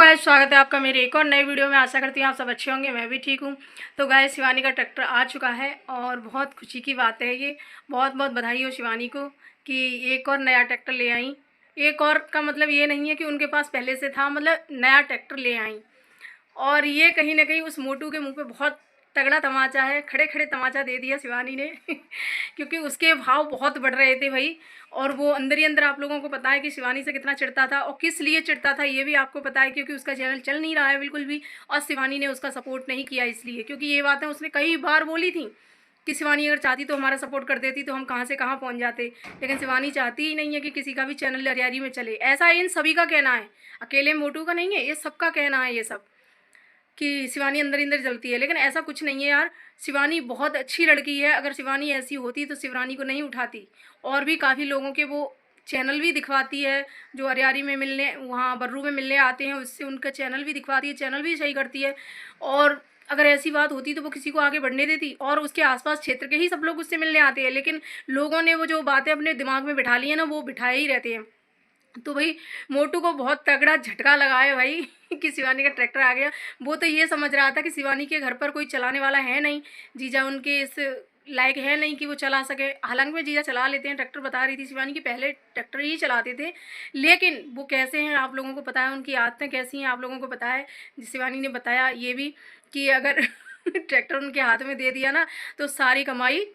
Guys, स्वागत है आपका मेरे एक और नए वीडियो में। आशा करती हूँ आप सब अच्छे होंगे, मैं भी ठीक हूँ। तो गाइस, शिवानी का ट्रैक्टर आ चुका है और बहुत खुशी की बात है ये। बहुत बहुत बधाई हो शिवानी को कि एक और नया ट्रैक्टर ले आई। एक और का मतलब ये नहीं है कि उनके पास पहले से था, मतलब नया ट्रैक्टर ले आई। और ये कहीं ना कहीं उस मोटू के मुंह पे बहुत तगड़ा तमाचा है, खड़े खड़े तमाचा दे दिया शिवानी ने क्योंकि उसके भाव बहुत बढ़ रहे थे भाई। और वो अंदर ही अंदर आप लोगों को पता है कि शिवानी से कितना चिढ़ता था और किस लिए चिढ़ता था ये भी आपको पता है, क्योंकि उसका चैनल चल नहीं रहा है बिल्कुल भी। और शिवानी ने उसका सपोर्ट नहीं किया इसलिए, क्योंकि ये बातें उसने कई बार बोली थी कि शिवानी अगर चाहती तो हमारा सपोर्ट कर देती तो हम कहाँ से कहाँ पहुँच जाते। लेकिन शिवानी चाहती ही नहीं है कि किसी का भी चैनल अरियारी में चले। ऐसा इन सभी का कहना है, अकेले मोटू का नहीं है, ये सबका कहना है ये सब, कि शिवानी अंदर अंदर जलती है। लेकिन ऐसा कुछ नहीं है यार, शिवानी बहुत अच्छी लड़की है। अगर शिवानी ऐसी होती तो शिवानी को नहीं उठाती। और भी काफ़ी लोगों के वो चैनल भी दिखवाती है, जो अरियारी में मिलने, वहाँ बर्रू में मिलने आते हैं, उससे उनका चैनल भी दिखवाती है, चैनल भी सही करती है। और अगर ऐसी बात होती तो वो किसी को आगे बढ़ने देती। और उसके आसपास क्षेत्र के ही सब लोग उससे मिलने आते हैं, लेकिन लोगों ने वो जो बातें अपने दिमाग में बिठा ली है ना, वो बिठाए ही रहते हैं। तो भाई मोटू को बहुत तगड़ा झटका लगा है भाई कि शिवानी का ट्रैक्टर आ गया। वो तो ये समझ रहा था कि शिवानी के घर पर कोई चलाने वाला है नहीं, जीजा उनके इस लायक है नहीं कि वो चला सके। हालांकि में जीजा चला लेते हैं ट्रैक्टर, बता रही थी शिवानी कि पहले ट्रैक्टर ही चलाते थे। लेकिन वो कैसे हैं आप लोगों को पता है, उनकी आदतें कैसी हैं आप लोगों को पता है। शिवानी ने बताया ये भी कि अगर ट्रैक्टर उनके हाथ में दे दिया ना तो सारी कमाई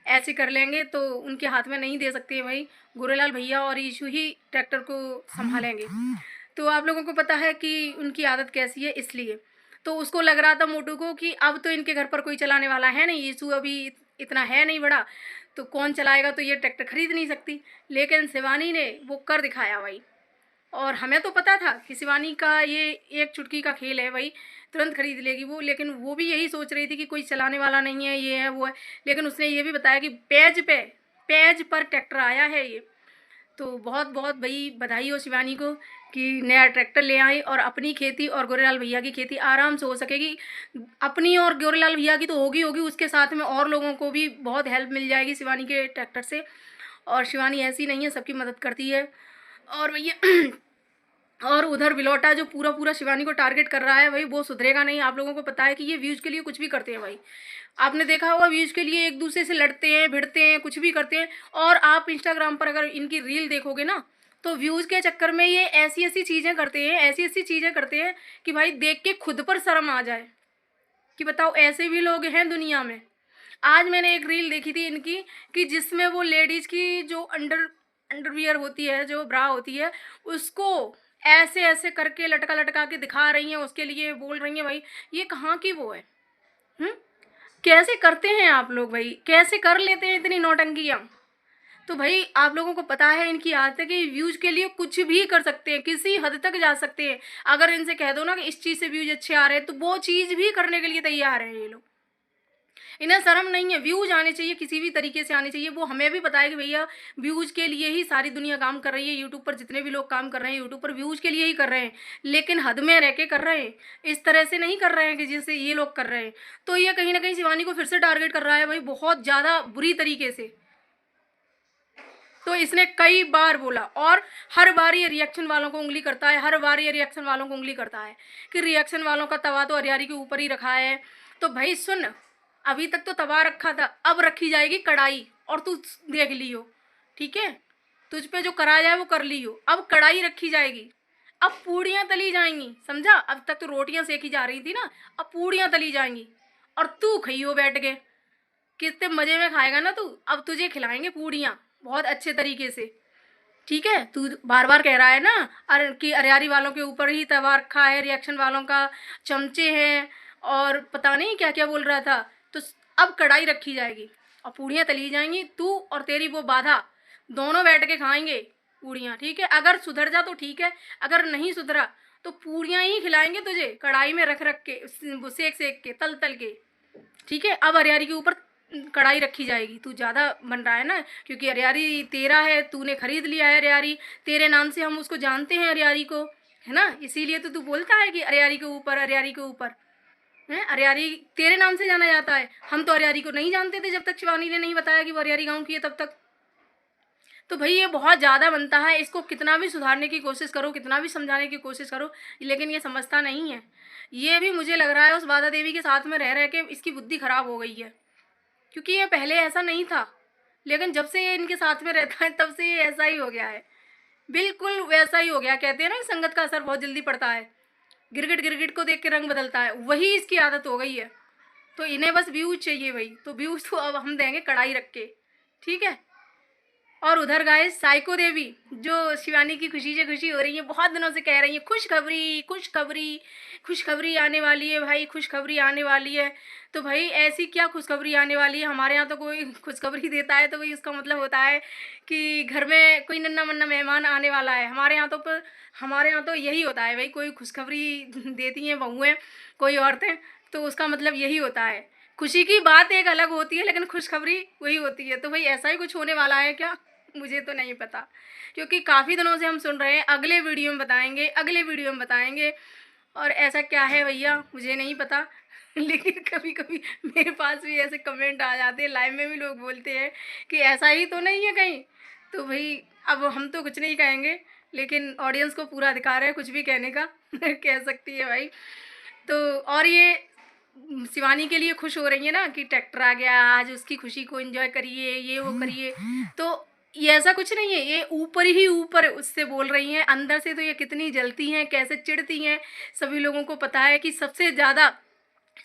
ऐसे कर लेंगे, तो उनके हाथ में नहीं दे सकते भाई। गोरेलाल भैया और ईशू ही ट्रैक्टर को संभालेंगे। तो आप लोगों को पता है कि उनकी आदत कैसी है, इसलिए तो उसको लग रहा था मोटू को कि अब तो इनके घर पर कोई चलाने वाला है नहीं, ईशू अभी इतना है नहीं बड़ा, तो कौन चलाएगा, तो ये ट्रैक्टर खरीद नहीं सकती। लेकिन शिवानी ने वो कर दिखाया भाई। और हमें तो पता था कि शिवानी का ये एक चुटकी का खेल है भाई, तुरंत खरीद लेगी वो। लेकिन वो भी यही सोच रही थी कि कोई चलाने वाला नहीं है, ये है वो है। लेकिन उसने ये भी बताया कि पेज पर ट्रैक्टर आया है ये। तो बहुत बहुत भाई बधाई हो शिवानी को कि नया ट्रैक्टर ले आई और अपनी खेती और गोरेलाल भैया की खेती आराम से हो सकेगी। अपनी और गोरेलाल भैया की तो होगी होगी, उसके साथ में और लोगों को भी बहुत हेल्प मिल जाएगी शिवानी के ट्रैक्टर से। और शिवानी ऐसी नहीं है, सबकी मदद करती है। और भैया और उधर बिलौटा जो पूरा पूरा शिवानी को टारगेट कर रहा है भाई, वो सुधरेगा नहीं। आप लोगों को पता है कि ये व्यूज़ के लिए कुछ भी करते हैं भाई। आपने देखा होगा व्यूज़ के लिए एक दूसरे से लड़ते हैं, भिड़ते हैं, कुछ भी करते हैं। और आप इंस्टाग्राम पर अगर इनकी रील देखोगे ना, तो व्यूज़ के चक्कर में ये ऐसी ऐसी चीज़ें करते हैं, ऐसी ऐसी चीज़ें करते हैं कि भाई देख के खुद पर शर्म आ जाए कि बताओ ऐसे भी लोग हैं दुनिया में। आज मैंने एक रील देखी थी इनकी कि जिसमें वो लेडीज़ की जो अंडरवियर होती है, जो ब्रा होती है, उसको ऐसे ऐसे करके लटका लटका के दिखा रही हैं, उसके लिए बोल रही हैं भाई। ये कहाँ की वो है? हम्म कैसे करते हैं आप लोग भाई, कैसे कर लेते हैं इतनी नौटंकियाँ? तो भाई आप लोगों को पता है इनकी आदत है कि व्यूज़ के लिए कुछ भी कर सकते हैं, किसी हद तक जा सकते हैं। अगर इनसे कह दो ना कि इस चीज़ से व्यूज़ अच्छे आ रहे हैं, तो वो चीज़ भी करने के लिए तैयार है ये लोग। इन्हें शर्म नहीं है। व्यूज आने चाहिए, किसी भी तरीके से आने चाहिए। वो हमें भी पता है कि भैया व्यूज के लिए ही सारी दुनिया काम कर रही है। यूट्यूब पर जितने भी लोग काम कर रहे हैं, यूट्यूब पर व्यूज के लिए ही कर रहे हैं। लेकिन हद में रह के कर रहे हैं, इस तरह से नहीं कर रहे हैं कि जैसे ये लोग कर रहे हैं। तो ये कहीं ना कहीं शिवानी को फिर से टारगेट कर रहा है भाई, बहुत ज़्यादा बुरी तरीके से। तो इसने कई बार बोला और हर बार ये रिएक्शन वालों को उंगली करता है, हर बार ये रिएक्शन वालों को उंगली करता है कि रिएक्शन वालों का तवा तो अरियारी के ऊपर ही रखा है। तो भाई सुन, अभी तक तो तवा रखा था, अब रखी जाएगी कढ़ाई। और तू देख लियो, ठीक है? तुझ पे जो करा जाए वो कर लियो, अब कढ़ाई रखी जाएगी। अब पूड़ियाँ तली जाएंगी, समझा? अब तक तो रोटियाँ सेकी जा रही थी ना, अब पूड़ियाँ तली जाएंगी। और तू खइयो बैठ के, कितने मज़े में खाएगा ना तू। अब तुझे खिलाएंगे पूड़ियाँ बहुत अच्छे तरीके से, ठीक है? तू बार बार कह रहा है ना अरे कि अरियारी वालों के ऊपर ही तवा रखा है, रिएक्शन वालों का चमचे हैं और पता नहीं क्या क्या बोल रहा था। तो अब कढ़ाई रखी जाएगी और पूड़ियाँ तली जाएंगी। तू और तेरी वो बाधा दोनों बैठ के खाएंगे पूड़ियाँ, ठीक है? अगर सुधर जा तो ठीक है, अगर नहीं सुधरा तो पूड़ियाँ ही खिलाएंगे तुझे, कढ़ाई में रख रख के, सेक सेक के, तल तल के, ठीक है? अब अरियारी के ऊपर कढ़ाई रखी जाएगी। तू ज़्यादा बन रहा है ना, क्योंकि अरियारी तेरा है, तूने खरीद लिया है अरियारी, तेरे नाम से हम उसको जानते हैं अरियारी को, है ना? इसीलिए तो तू बोलता है कि अरियारी के ऊपर, अरियारी के ऊपर है। अरियारी तेरे नाम से जाना जाता है। हम तो अरियारी को नहीं जानते थे जब तक शिवानी ने नहीं बताया कि वो अरियारी गाँव की है तब तक। तो भाई ये बहुत ज़्यादा बनता है, इसको कितना भी सुधारने की कोशिश करो, कितना भी समझाने की कोशिश करो, लेकिन ये समझता नहीं है। ये भी मुझे लग रहा है उस बाधा देवी के साथ में रह के इसकी बुद्धि खराब हो गई है, क्योंकि ये पहले ऐसा नहीं था, लेकिन जब से ये इनके साथ में रहता है तब से ये ऐसा ही हो गया है, बिल्कुल वैसा ही हो गया। कहते हैं ना संगत का असर बहुत जल्दी पड़ता है, गिरगिट गिरगिट को देख के रंग बदलता है, वही इसकी आदत हो गई है। तो इन्हें बस व्यूज चाहिए भाई, तो व्यूज तो अब हम देंगे कड़ाई रख के, ठीक है। और उधर गाइस साइको देवी जो शिवानी की खुशी से खुशी हो रही है, बहुत दिनों से कह रही है खुशखबरी खुशखबरी खुशखबरी आने वाली है भाई, खुशखबरी आने वाली है। तो भाई ऐसी क्या खुशखबरी आने वाली है? हमारे यहाँ तो कोई खुशखबरी देता है तो भाई उसका मतलब होता है कि घर में कोई नन्ना मन्ना मेहमान आने वाला है। हमारे यहाँ तो यही होता है भाई, कोई खुशखबरी देती हैं बहुएँ, कोई औरतें, तो उसका मतलब यही होता है। खुशी की बात एक अलग होती है, लेकिन खुशखबरी वही होती है। तो भाई ऐसा ही कुछ होने वाला है क्या? मुझे तो नहीं पता, क्योंकि काफ़ी दिनों से हम सुन रहे हैं अगले वीडियो में बताएंगे, अगले वीडियो में बताएंगे, और ऐसा क्या है भैया मुझे नहीं पता। लेकिन कभी कभी मेरे पास भी ऐसे कमेंट आ जाते हैं, लाइव में भी लोग बोलते हैं कि ऐसा ही तो नहीं है कहीं। तो भाई अब हम तो कुछ नहीं कहेंगे, लेकिन ऑडियंस को पूरा अधिकार है कुछ भी कहने का। कह सकती है भाई। तो और ये शिवानी के लिए खुश हो रही है ना कि ट्रैक्टर आ गया, आज उसकी खुशी को एंजॉय करिए, ये वो करिए। तो ये ऐसा कुछ नहीं है, ये ऊपर ही ऊपर उससे बोल रही हैं, अंदर से तो ये कितनी जलती हैं, कैसे चिढ़ती हैं, सभी लोगों को पता है कि सबसे ज़्यादा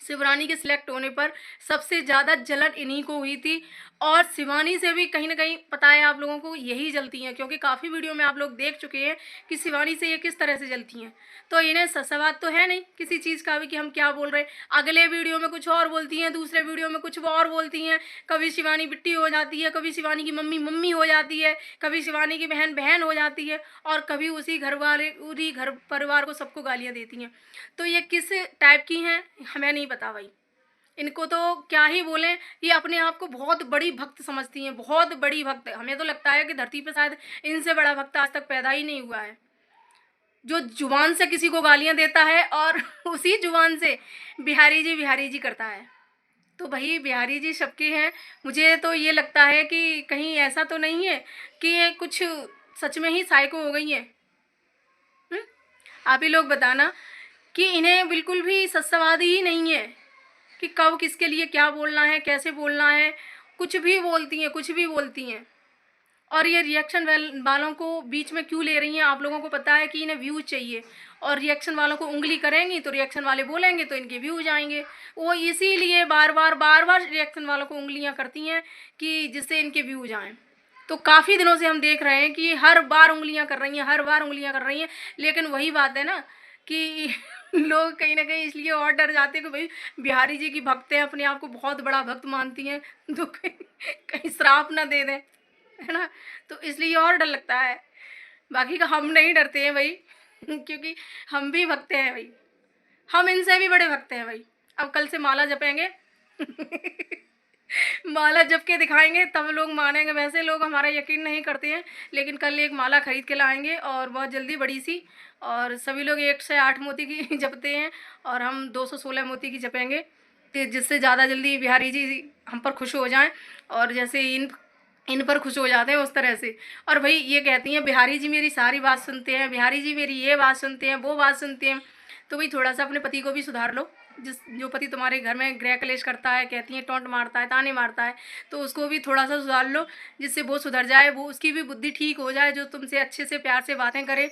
शिवरानी के सिलेक्ट होने पर सबसे ज़्यादा जलन इन्हीं को हुई थी। और शिवानी से भी कहीं ना कहीं पता है आप लोगों को यही जलती हैं, क्योंकि काफ़ी वीडियो में आप लोग देख चुके हैं कि शिवानी से ये किस तरह से जलती हैं। तो इन्हें सवाद तो है नहीं किसी चीज़ का भी कि हम क्या बोल रहे हैं। अगले वीडियो में कुछ और बोलती हैं, दूसरे वीडियो में कुछ और बोलती हैं। कभी शिवानी बिट्टी हो जाती है, कभी शिवानी की मम्मी मम्मी हो जाती है, कभी शिवानी की बहन बहन हो जाती है, और कभी उसी घर परिवार को सबको गालियाँ देती हैं। तो ये किस टाइप की हैं हमें नहीं पता भाई। इनको तो क्या ही बोलें, ये अपने आप को बहुत बड़ी भक्त समझती हैं, बहुत बड़ी भक्त। हमें तो लगता है कि धरती पे शायद इनसे बड़ा भक्त आज तक पैदा ही नहीं हुआ है, जो जुबान से किसी को गालियां देता है और उसी जुबान से बिहारी जी करता है। तो भाई बिहारी जी सबके हैं। मुझे तो ये लगता है कि कहीं ऐसा तो नहीं है कि ये कुछ सच में ही साइको हो गई हैं। आप ही लोग बताना कि इन्हें बिल्कुल भी सत्यवादी ही नहीं है कि कब किसके लिए क्या बोलना है, कैसे बोलना है। कुछ भी बोलती हैं, कुछ भी बोलती हैं। और ये रिएक्शन वालों को बीच में क्यों ले रही हैं? आप लोगों को पता है कि इन्हें व्यूज चाहिए, और रिएक्शन वालों को उंगली करेंगी तो रिएक्शन वाले बोलेंगे तो इनके व्यूज आएंगे। वो इसीलिए बार बार रिएक्शन वालों को उंगलियां करती हैं कि जिससे इनके व्यूज आएँ। तो काफ़ी दिनों से हम देख रहे हैं कि हर बार उंगलियां कर रही हैं, हर बार उंगलियां कर रही हैं। लेकिन वही बात है ना कि लोग कहीं ना कहीं इसलिए और डर जाते हैं कि भाई बिहारी जी की भक्त हैं, अपने आप को बहुत बड़ा भक्त मानती हैं, तो कहीं श्राप ना दे दें, है ना। तो इसलिए और डर लगता है। बाकी का हम नहीं डरते हैं भाई, क्योंकि हम भी भक्त हैं भाई, हम इनसे भी बड़े भक्त हैं भाई। अब कल से माला जपेंगे। माला जप के दिखाएंगे तब लोग मानेंगे। वैसे लोग हमारा यकीन नहीं करते हैं, लेकिन कल एक माला खरीद के लाएंगे और बहुत जल्दी बड़ी सी, और सभी लोग 1 से 8 मोती की जपते हैं और हम 216 मोती की जपेंगे, तो जिससे ज़्यादा जल्दी बिहारी जी हम पर खुश हो जाएं, और जैसे इन पर खुश हो जाते हैं उस तरह से। और भाई ये कहती हैं बिहारी जी मेरी सारी बात सुनते हैं, बिहारी जी मेरी ये बात सुनते हैं, वो बात सुनते हैं। तो भाई थोड़ा सा अपने पति को भी सुधार लो। जो पति तुम्हारे घर में गृह कलेश करता है, कहती हैं टोंट मारता है, ताने मारता है, तो उसको भी थोड़ा सा सुधार लो, जिससे वो सुधर जाए, वो उसकी भी बुद्धि ठीक हो जाए, जो तुमसे अच्छे से प्यार से बातें करे,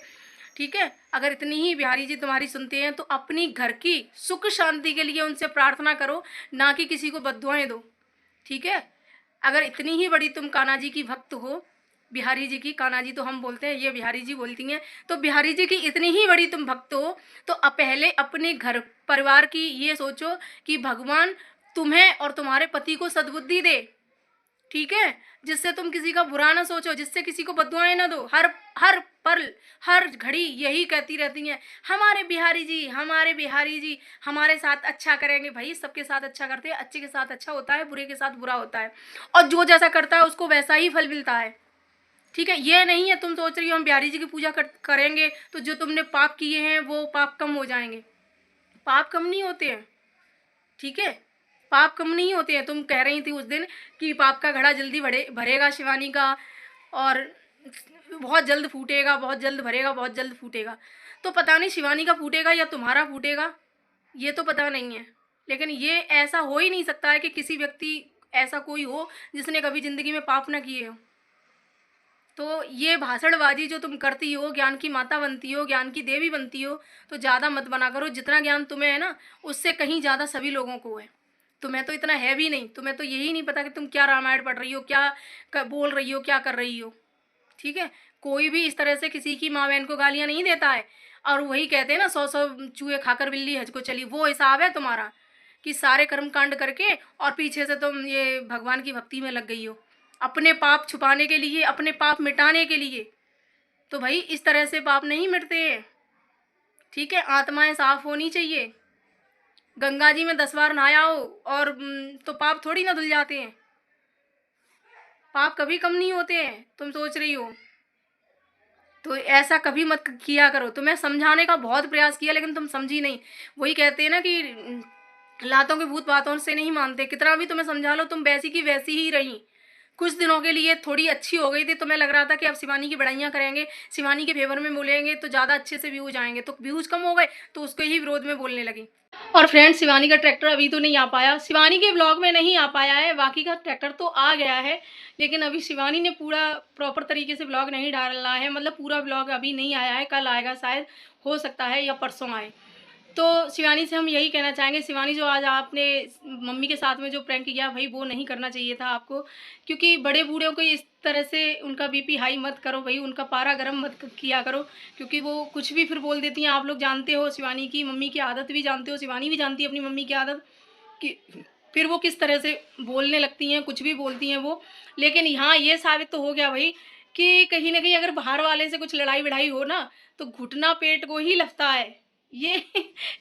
ठीक है। अगर इतनी ही बिहारी जी तुम्हारी सुनते हैं तो अपनी घर की सुख शांति के लिए उनसे प्रार्थना करो, ना कि किसी को बद्दुआएं दो, ठीक है। अगर इतनी ही बड़ी तुम कान्हा जी की भक्त हो, बिहारी जी की, कान्हा जी तो हम बोलते हैं, ये बिहारी जी बोलती हैं, तो बिहारी जी की इतनी ही बड़ी तुम भक्त हो, तो पहले अपने घर परिवार की ये सोचो कि भगवान तुम्हें और तुम्हारे पति को सद्बुद्धि दे, ठीक है, जिससे तुम किसी का बुरा ना सोचो, जिससे किसी को बद्दुआएं ना दो। हर पल हर घड़ी यही कहती रहती हैं, हमारे बिहारी जी, हमारे बिहारी जी हमारे साथ अच्छा करेंगे। भाई सबके साथ अच्छा करते हैं, अच्छे के साथ अच्छा होता है, बुरे के साथ बुरा होता है, और जो जैसा करता है उसको वैसा ही फल मिलता है, ठीक है। ये नहीं है तुम सोच रही हो हम बिहारी जी की पूजा करेंगे तो जो तुमने पाप किए हैं वो पाप कम हो जाएंगे। पाप कम नहीं होते हैं, ठीक है, पाप कम नहीं होते हैं। तुम कह रही थी उस दिन कि पाप का घड़ा जल्दी भरेगा शिवानी का, और बहुत जल्द फूटेगा, बहुत जल्द भरेगा, बहुत जल्द फूटेगा। तो पता नहीं शिवानी का फूटेगा या तुम्हारा फूटेगा, ये तो पता नहीं है। लेकिन ये ऐसा हो ही नहीं सकता है कि किसी व्यक्ति ऐसा कोई हो जिसने कभी ज़िंदगी में पाप ना किए हो। तो ये भाषणबाजी जो तुम करती हो, ज्ञान की माता बनती हो, ज्ञान की देवी बनती हो, तो ज़्यादा मत बना करो। जितना ज्ञान तुम्हें है ना, उससे कहीं ज़्यादा सभी लोगों को है। तुम्हें तो इतना है भी नहीं, तुम्हें तो यही नहीं पता कि तुम क्या रामायण पढ़ रही हो, क्या बोल रही हो, क्या कर रही हो। ठीक है, कोई भी इस तरह से किसी की माँ बहन को गालियाँ नहीं देता है। और वही कहते हैं ना, 100 चूहे खाकर बिल्ली हज को चली, वो हिसाब है तुम्हारा कि सारे कर्म कांड करके और पीछे से तुम ये भगवान की भक्ति में लग गई हो, अपने पाप छुपाने के लिए, अपने पाप मिटाने के लिए। तो भाई इस तरह से पाप नहीं मिटते हैं। ठीक है, आत्माएं साफ होनी चाहिए। गंगा जी में 10 बार नहाया हो और तो पाप थोड़ी ना धुल जाते हैं। पाप कभी कम नहीं होते हैं, तुम सोच रही हो। तो ऐसा कभी मत किया करो। तुम्हें समझाने का बहुत प्रयास किया लेकिन तुम समझी नहीं। वही कहते हैं ना कि लातों के भूत बातों से नहीं मानते। कितना भी तुम्हें समझा लो, तुम वैसी की वैसी ही रही। कुछ दिनों के लिए थोड़ी अच्छी हो गई थी, तुम्हें लग रहा था कि अब शिवानी की बड़ाइयाँ करेंगे, शिवानी के फेवर में बोलेंगे तो ज़्यादा अच्छे से व्यूज आएंगे। तो व्यूज कम हो गए तो उसके ही विरोध में बोलने लगी। और फ्रेंड्स, शिवानी का ट्रैक्टर अभी तो नहीं आ पाया, शिवानी के ब्लॉग में नहीं आ पाया है, बाकी का ट्रैक्टर तो आ गया है। लेकिन अभी शिवानी ने पूरा प्रॉपर तरीके से ब्लॉग नहीं डाला है, मतलब पूरा ब्लॉग अभी नहीं आया है, कल आएगा शायद, हो सकता है या परसों आए। तो शिवानी से हम यही कहना चाहेंगे, शिवानी जो आज आपने मम्मी के साथ में जो प्रैंक किया भाई, वो नहीं करना चाहिए था आपको। क्योंकि बड़े बूढ़ों को इस तरह से उनका बीपी हाई मत करो भाई, उनका पारा गर्म मत किया करो। क्योंकि वो कुछ भी फिर बोल देती हैं। आप लोग जानते हो शिवानी की मम्मी की आदत भी जानते हो, शिवानी भी जानती है अपनी मम्मी की आदत कि फिर वो किस तरह से बोलने लगती हैं, कुछ भी बोलती हैं वो। लेकिन यहाँ ये साबित तो हो गया भाई कि कहीं ना कहीं अगर बाहर वाले से कुछ लड़ाई वड़ाई हो ना, तो घुटना पेट को ही लगता है। ये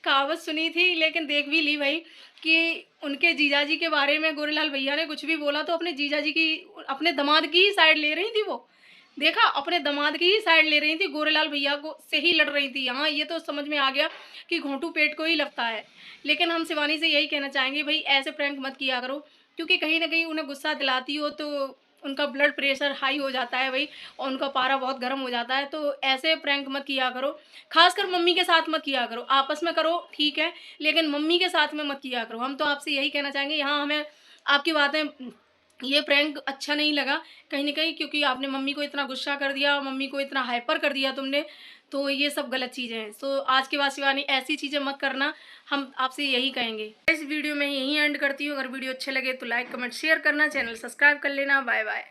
कहावत सुनी थी लेकिन देख भी ली भाई कि उनके जीजाजी के बारे में गोरेलाल भैया ने कुछ भी बोला तो अपने जीजाजी की, अपने दामाद की ही साइड ले रही थी वो। देखा, अपने दामाद की ही साइड ले रही थी, गोरेलाल भैया को से ही लड़ रही थी। हाँ, ये तो समझ में आ गया कि घोंटू पेट को ही लगता है। लेकिन हम शिवानी से यही कहना चाहेंगे भाई, ऐसे प्रैंक मत किया करो। क्योंकि कहीं ना कहीं उन्हें गुस्सा दिलाती हो तो उनका ब्लड प्रेशर हाई हो जाता है भाई, और उनका पारा बहुत गर्म हो जाता है। तो ऐसे प्रैंक मत किया करो, खासकर मम्मी के साथ मत किया करो। आपस में करो ठीक है, लेकिन मम्मी के साथ में मत किया करो। हम तो आपसे यही कहना चाहेंगे। यहाँ हमें आपकी बातें, ये प्रैंक अच्छा नहीं लगा कहीं ना कहीं, क्योंकि आपने मम्मी को इतना गुस्सा कर दिया, मम्मी को इतना हाइपर कर दिया तुमने। तो ये सब गलत चीज़ें हैं। सो आज के बाद शिवानी ऐसी चीज़ें मत करना, हम आपसे यही कहेंगे। इस वीडियो में यहीं एंड करती हूँ। अगर वीडियो अच्छे लगे तो लाइक कमेंट शेयर करना, चैनल सब्सक्राइब कर लेना। Bye bye.